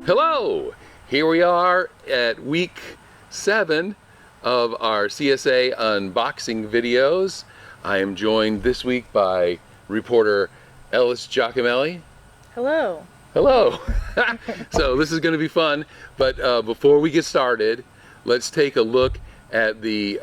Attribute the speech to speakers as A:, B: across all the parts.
A: Hello! Here we are at week 7 of our CSA unboxing videos. I am joined this week by reporter Ellis Giacomelli.
B: Hello.
A: Hello! So this is going to be fun, but before we get started, let's take a look at the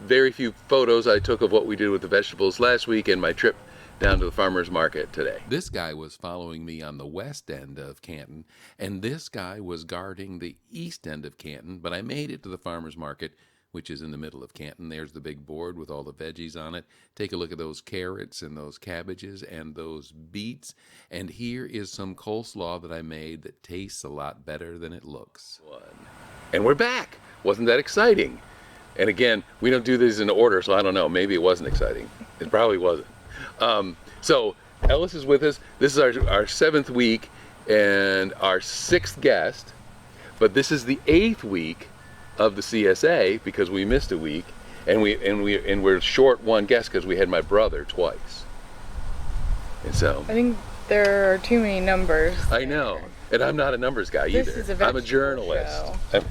A: very few photos I took of what we did with the vegetables last week and my trip down to the farmer's market today. This guy was following me on the west end of Canton, and this guy was guarding the east end of Canton, but I made it to the farmer's market, which is in the middle of Canton. There's the big board with all the veggies on it. Take a look at those carrots and those cabbages and those beets. And here is some coleslaw that I made that tastes a lot better than it looks. And we're back. Wasn't that exciting? And again, we don't do these in order, so I don't know. Maybe it wasn't exciting. It probably wasn't. So Ellis is with us. This is our 7th week and our 6th guest, but this is the 8th week of the CSA because we missed a week, and we're short one guest because we had my brother twice. And so
B: I think there are too many numbers.
A: I know, and I'm not a numbers guy either.
B: This is a
A: I'm a journalist.
B: show.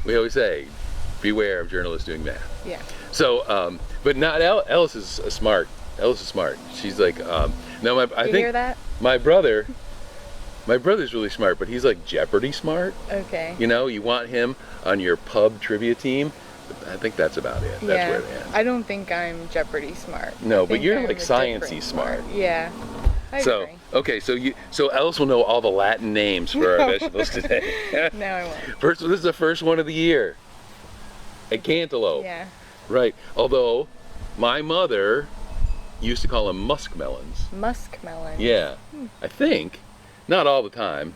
A: We always say, beware of journalists doing math.
B: Yeah.
A: So, but not Ellis is smart. Ellis is smart. She's like, no, I think
B: hear that?
A: my brother's really smart, but he's like Jeopardy smart.
B: Okay.
A: You know, you want him on your pub trivia team. I think that's about it. That's where it ends.
B: I don't think I'm Jeopardy smart.
A: No, but you're like sciencey smart.
B: Yeah. I agree.
A: Okay, so Ellis will know all the Latin names for our vegetables today.
B: No, I won't.
A: This is the first one of the year. A cantaloupe.
B: Yeah.
A: Right. Although my mother used to call them muskmelons.
B: Muskmelon.
A: Yeah. I think. Not all the time.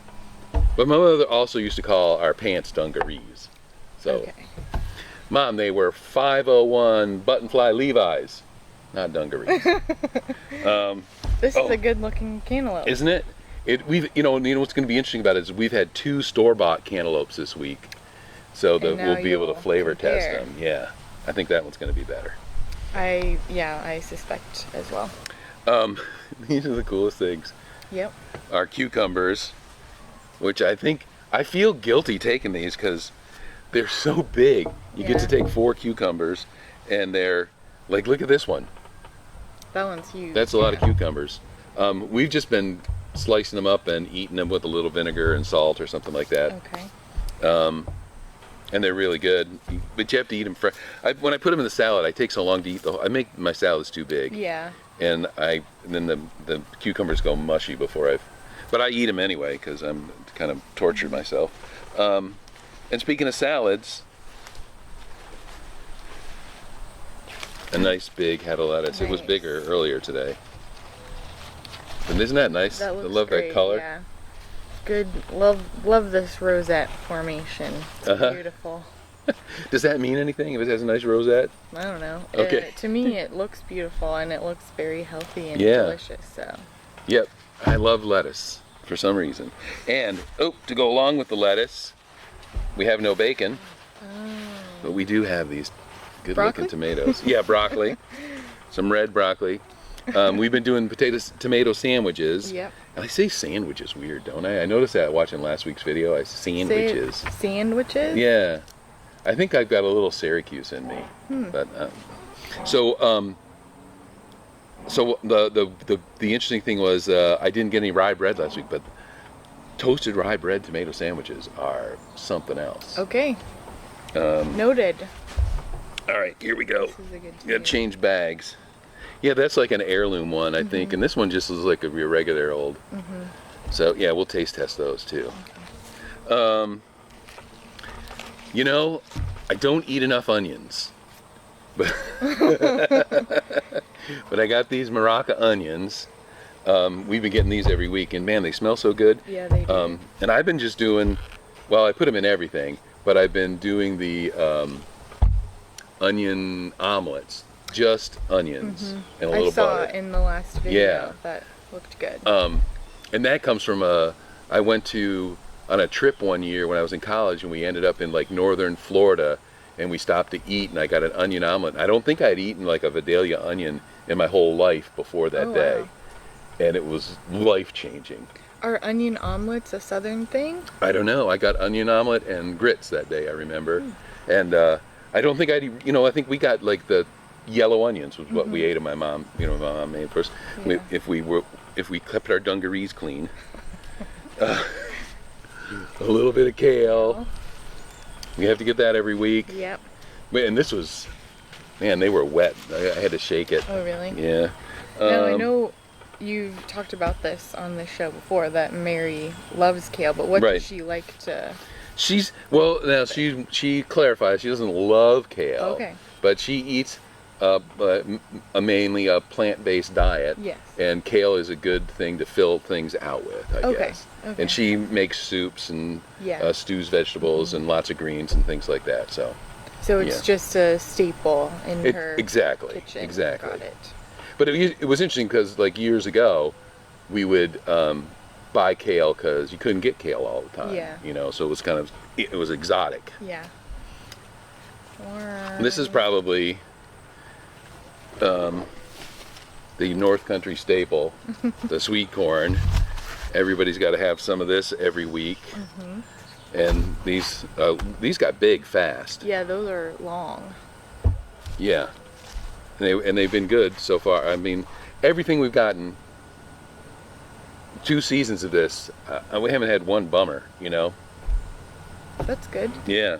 A: But my mother also used to call our pants dungarees. So,
B: Okay.
A: Mom, they were 501 button fly Levi's, not dungarees.
B: This is a good-looking cantaloupe.
A: Isn't it? You know what's going to be interesting about it is we've had 2 store-bought cantaloupes this week, so that we'll be able to flavor test them. Yeah, I think that one's going to be better.
B: I suspect as well.
A: These are the coolest things.
B: Yep.
A: Our cucumbers, which I feel guilty taking these because they're so big. You get to take 4 cucumbers, and they're like, look at this one.
B: That one's huge.
A: That's a lot of cucumbers. We've just been slicing them up and eating them with a little vinegar and salt or something like that.
B: Okay.
A: And they're really good, but you have to eat them fresh. When I put them in the salad, I take so long to eat I make my salads too big.
B: Yeah.
A: And then the cucumbers go mushy but I eat them anyway because I'm kind of tortured myself. And speaking of salads, a nice big head of lettuce. Nice. It was bigger earlier today. And isn't that nice?
B: That looks
A: I love
B: great,
A: that color.
B: Yeah. Good. Love this rosette formation. It's beautiful.
A: Does that mean anything if it has a nice rosette?
B: I don't know.
A: Okay.
B: To me, it looks beautiful and it looks very healthy and delicious. So.
A: Yep. I love lettuce for some reason. And to go along with the lettuce, we have no bacon, but we do have these good-looking tomatoes. Yeah, broccoli. Some red broccoli. We've been doing tomato sandwiches.
B: Yep.
A: And I say sandwiches weird, don't I? I noticed that watching last week's video. I sandwiches.
B: Sandwiches?
A: Yeah. I think I've got a little Syracuse in me. But so the interesting thing was I didn't get any rye bread last week, but toasted rye bread tomato sandwiches are something else.
B: Okay. Noted.
A: All right, here we go.
B: This is a good
A: You gotta change bags. Yeah, that's like an heirloom one, I think, and this one just looks like a regular old. So yeah, we'll taste test those too. Okay. You know, I don't eat enough onions, but but I got these Maraca onions. We've been getting these every week, and man, they smell so good.
B: Yeah, they do.
A: And I've been just doing, well, I put them in everything, but I've been doing the onion omelets. Just onions and a little butter.
B: I saw it in the last video. Yeah. That looked good.
A: And that comes from I went on a trip one year when I was in college, and we ended up in like northern Florida, and we stopped to eat, and I got an onion omelet. I don't think I'd eaten like a Vidalia onion in my whole life before that day.
B: Wow.
A: And it was life-changing.
B: Are onion omelets a southern thing?
A: I don't know. I got onion omelet and grits that day, I remember. And I don't think I think we got like the yellow onions was what we ate at my mom, my mom made for us.
B: Yeah.
A: If we kept our dungarees clean. A little bit of kale. We have to get that every week.
B: Yep.
A: And this was, man, they were wet. I had to shake it.
B: Oh, really?
A: Yeah.
B: Now, I know you've talked about this on the show before, that Mary loves kale, but what does she like to...
A: She clarifies she doesn't love kale.
B: Okay.
A: But she eats mainly a plant-based diet.
B: Yes.
A: And kale is a good thing to fill things out with, I guess.
B: Okay.
A: And she makes soups and stews vegetables and lots of greens and things like that. So
B: it's just a staple in her kitchen.
A: Exactly.
B: Got it.
A: But it was interesting because like years ago, we would buy kale because you couldn't get kale all the time.
B: Yeah.
A: So it was exotic.
B: Yeah.
A: This is probably the North Country staple, the sweet corn. Everybody's got to have some of this every week. And these got big fast.
B: Yeah, those are long.
A: Yeah. And they've been good so far. I mean, everything we've gotten, 2 seasons of this, we haven't had one bummer,
B: That's good.
A: Yeah.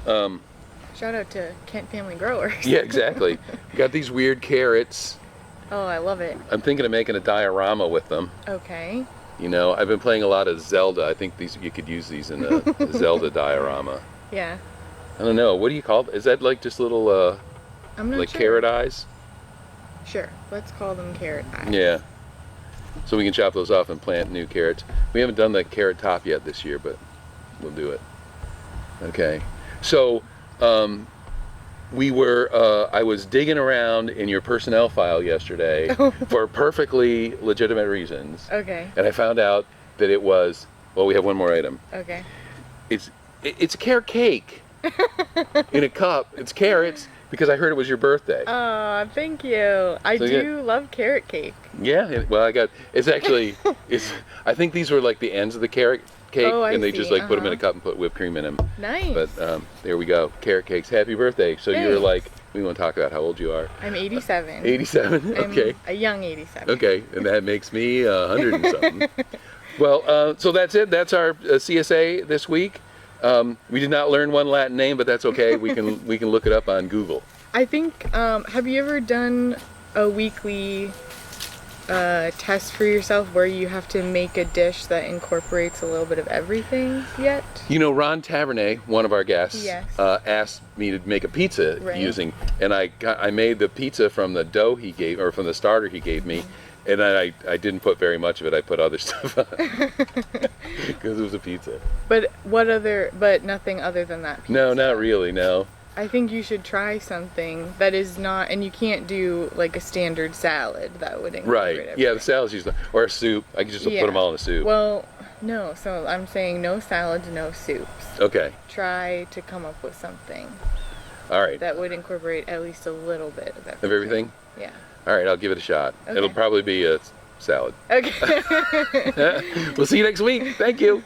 B: Shout out to Kent Family Growers.
A: Yeah, exactly. We got these weird carrots.
B: Oh, I love it.
A: I'm thinking of making a diorama with them.
B: Okay.
A: I've been playing a lot of Zelda. I think you could use these in a Zelda diorama.
B: Yeah.
A: I don't know. What do you call it? Is that like just little,
B: I'm not
A: like
B: sure.
A: carrot eyes?
B: Sure. Let's call them carrot eyes.
A: Yeah. So we can chop those off and plant new carrots. We haven't done the carrot top yet this year, but we'll do it. Okay. So, I was digging around in your personnel file yesterday for perfectly legitimate reasons.
B: Okay.
A: And I found out that it was, we have one more item.
B: Okay.
A: It's a carrot cake in a cup. It's carrots because I heard it was your birthday.
B: Oh, thank you. I do love carrot cake.
A: Yeah. Well, I think these were like the ends of the carrot cake, and they just like put them in a cup and put whipped cream in them.
B: Nice.
A: But there we go, carrot cakes. Happy birthday! So you were like, we want to talk about how old you are.
B: I'm 87.
A: 87. Okay.
B: I'm a young 87.
A: Okay, and that makes me 100 and something. Well, so that's it. That's our CSA this week. We did not learn one Latin name, but that's okay. We can look it up on Google.
B: I think. Have you ever done a weekly test for yourself where you have to make a dish that incorporates a little bit of everything yet?
A: Ron Tavernet, one of our guests, asked me to make a pizza using, and I made the pizza from the dough he gave, or from the starter he gave me, and I didn't put very much of it. I put other stuff on because it was a pizza. But
B: nothing other than that pizza.
A: No, not really. No.
B: I think you should try something that is not, and you can't do like a standard salad that would incorporate everything.
A: Yeah, the salad's usually, or a soup. I can just put them all in a soup.
B: Well, no, so I'm saying no salads, no soups.
A: Okay.
B: Try to come up with something.
A: All right.
B: That would incorporate at least a little bit of everything.
A: Of everything?
B: Yeah.
A: All right, I'll give it a shot.
B: Okay.
A: It'll probably be a salad.
B: Okay.
A: We'll see you next week. Thank you.